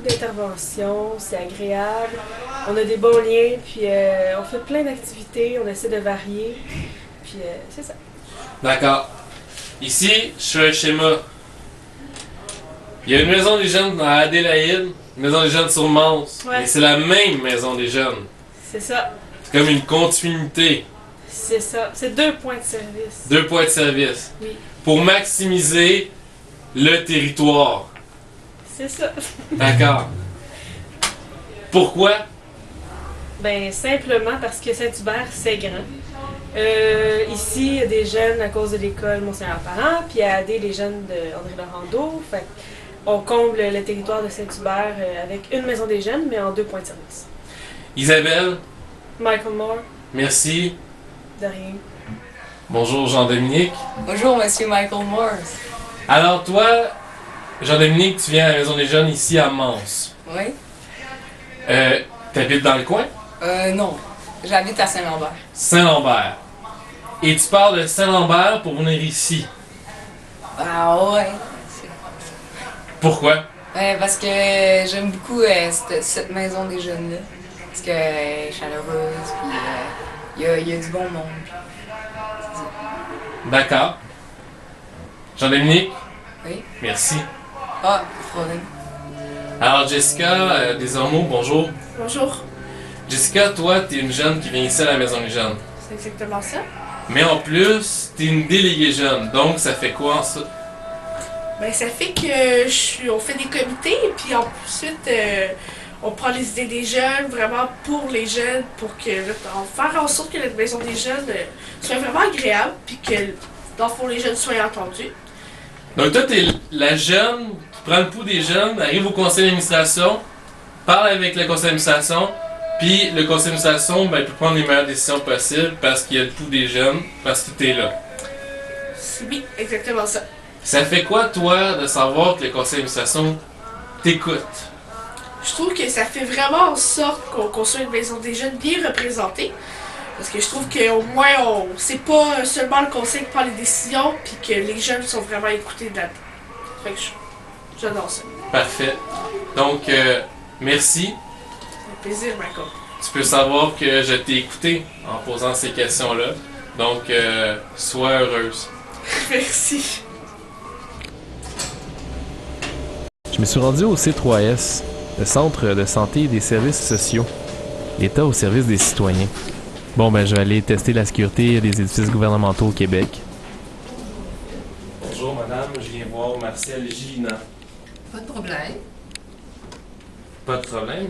d'interventions, c'est agréable, on a des bons liens, puis on fait plein d'activités, on essaie de varier, puis c'est ça. D'accord. Ici, je fais un schéma. Il y a une maison des jeunes à Adélaïde, une maison des jeunes sur Mons, Ouais. mais c'est la même maison des jeunes. C'est ça, C'est comme une continuité. c'est ça. C'est 2 points de service. 2 points de service. Oui. Pour maximiser le territoire. C'est ça. D'accord. Pourquoi? Ben simplement parce que Saint-Hubert, c'est grand. Ici, il y a des jeunes à cause de l'école Monseigneur-Parent, puis à Adé, les jeunes de André Laurando. Fait on comble le territoire de Saint-Hubert avec une maison des jeunes, mais en 2 points de service. Isabelle, Michael Moore, merci. de rien. Bonjour Jean-Dominique. Bonjour, Monsieur Michael Moore. Alors toi, Jean-Dominique, tu viens à la maison des jeunes ici à Mons. Oui? T'habites dans le coin? Non. J'habite à Saint-Lambert. Saint-Lambert. Et tu pars de Saint-Lambert pour venir ici. Ah ouais. Pourquoi? Parce que j'aime beaucoup cette maison des jeunes-là. Parce qu'elle est chaleureuse, puis il y a du bon monde. D'accord. Jean-Dominique? Oui? Merci. Ah, problème. Alors Jessica, Desormeaux, bonjour. Bonjour. Jessica, toi, t'es une jeune qui vient ici à la maison des jeunes. C'est exactement ça. Mais en plus, t'es une déléguée jeune. Donc, ça fait quoi ça? Ben, ça fait que on fait des comités, puis ensuite on prend les idées des jeunes, vraiment pour les jeunes, pour que faire en sorte que notre maison des jeunes soit vraiment agréable, puis que dans le fond les jeunes soient entendus. Donc toi, t'es la jeune qui prend le pouls des jeunes, arrive au conseil d'administration, parle avec le conseil d'administration, puis le conseil d'administration ben, peut prendre les meilleures décisions possibles parce qu'il y a le pouls des jeunes, parce que t'es là. Oui, exactement ça. Ça fait quoi, toi, de savoir que le conseil d'administration t'écoute? Je trouve que ça fait vraiment en sorte qu'on soit une maison des jeunes bien représentée. Parce que je trouve qu'au moins, c'est pas seulement le conseil qui prend les décisions, puis que les jeunes sont vraiment écoutés là-dedans. Fait que j'adore ça. Parfait. Donc, merci. C'est un plaisir, Michael. Tu peux savoir que je t'ai écouté en posant ces questions-là. Donc, sois heureuse. Merci. Je me suis rendu au C3S, le Centre de santé et des services sociaux. L'État au service des citoyens. Bon, ben, je vais aller tester la sécurité des édifices gouvernementaux au Québec. Bonjour madame, je viens voir Marcel Gina. Pas de problème. Pas de problème?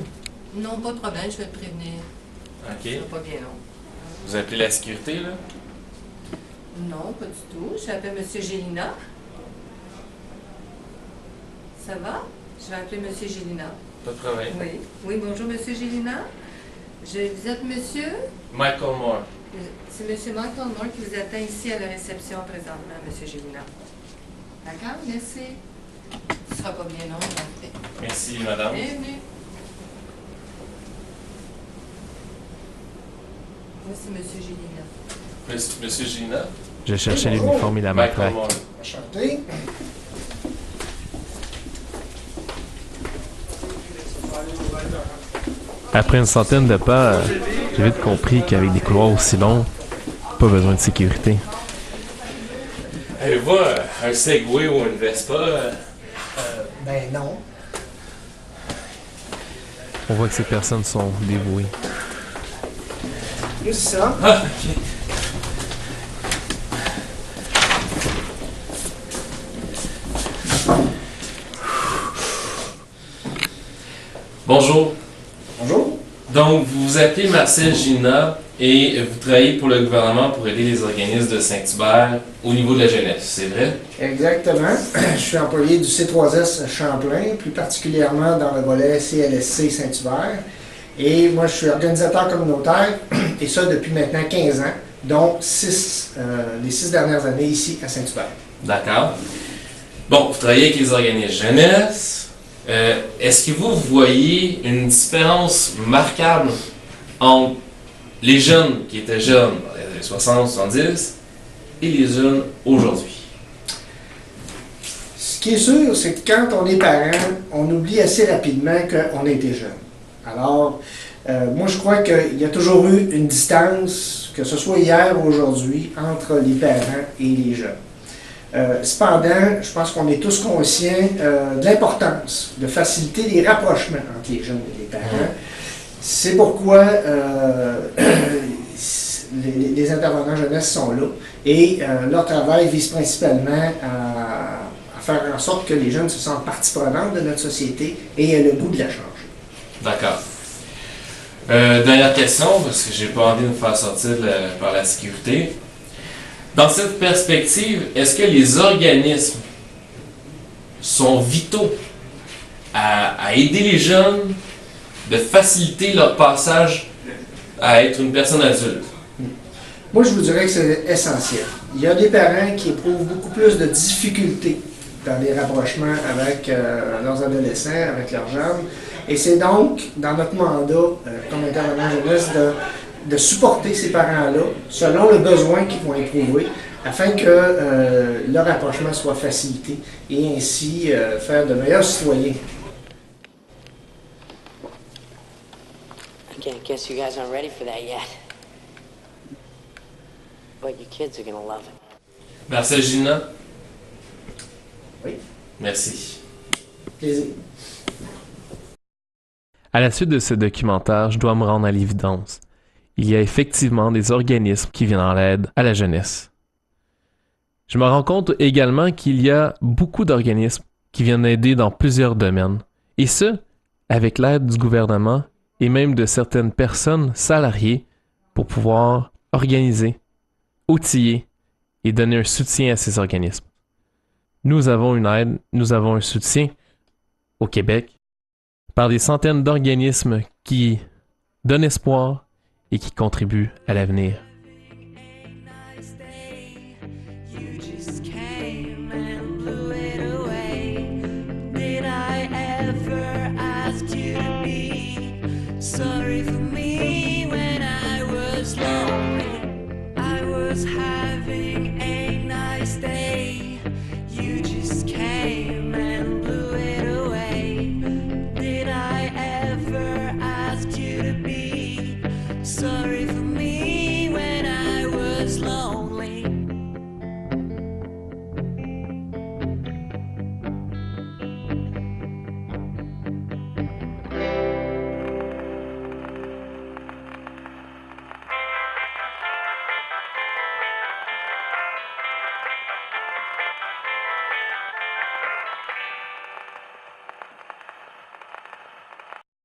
Non, pas de problème, je vais te prévenir. OK. Ça va pas bien long. Vous appelez la sécurité, là? Non, pas du tout. Je m'appelle M. Gélina. Ça va? Je vais appeler M. Gélina. Pas de problème. Oui. Oui, bonjour, M. Gélina. Vous êtes monsieur? Michael Moore. C'est M. Michael Moore qui vous attend ici à la réception présentement, M. Gélina. D'accord? Merci. Ce sera pas bien long, en fait. Merci, madame. Bienvenue. Moi, c'est M. Gélina. Monsieur Gina. Je cherchais l'uniforme et la Michael matraque. Moore. Enchanté. Après une centaine de pas, j'ai vite compris qu'avec des couloirs aussi longs, pas besoin de sécurité. Allez, va un Segway ou une Vespa. Ben non. On voit que ces personnes sont dévouées. C'est ça. Ah, ok. Bonjour. Bonjour. Donc, vous vous appelez Marcel Gina et vous travaillez pour le gouvernement pour aider les organismes de Saint-Hubert au niveau de la jeunesse, c'est vrai? Exactement. Je suis employé du C3S Champlain, plus particulièrement dans le volet CLSC Saint-Hubert. Et moi, je suis organisateur communautaire, et ça depuis maintenant 15 ans, dont les 6 dernières années ici à Saint-Hubert. D'accord. Bon, vous travaillez avec les organismes jeunesse. Est-ce que vous voyez une différence marquable entre les jeunes qui étaient jeunes dans les années 60, 70 et les jeunes aujourd'hui? Ce qui est sûr, c'est que quand on est parent, on oublie assez rapidement qu'on a été jeune. Alors, moi, je crois qu'il y a toujours eu une distance, que ce soit hier ou aujourd'hui, entre les parents et les jeunes. Cependant, je pense qu'on est tous conscients de l'importance de faciliter les rapprochements entre les jeunes et les parents. C'est pourquoi les intervenants jeunesse sont là et leur travail vise principalement à faire en sorte que les jeunes se sentent partie prenante de notre société et aient le goût de la changer. D'accord. Dernière question, parce que j'ai pas envie de me faire sortir par la sécurité. Dans cette perspective, est-ce que les organismes sont vitaux à aider les jeunes, de faciliter leur passage à être une personne adulte? Moi, je vous dirais que c'est essentiel. Il y a des parents qui éprouvent beaucoup plus de difficultés dans les rapprochements avec leurs adolescents, avec leurs jeunes. Et c'est donc, dans notre mandat, comme intervenant jeunesse, de supporter ces parents-là selon le besoin qu'ils vont éprouver, afin que leur rapprochement soit facilité et ainsi faire de meilleurs citoyens. I guess you guys aren't ready for that yet. But your kids are gonna love it. Merci, Gina. Oui. Merci. Plaisir. À la suite de ce documentaire, je dois me rendre à l'évidence. Il y a effectivement des organismes qui viennent en aide à la jeunesse. Je me rends compte également qu'il y a beaucoup d'organismes qui viennent aider dans plusieurs domaines. Et ce, avec l'aide du gouvernement et même de certaines personnes salariées pour pouvoir organiser, outiller et donner un soutien à ces organismes. Nous avons une aide, nous avons un soutien au Québec par des centaines d'organismes qui donnent espoir et qui contribuent à l'avenir.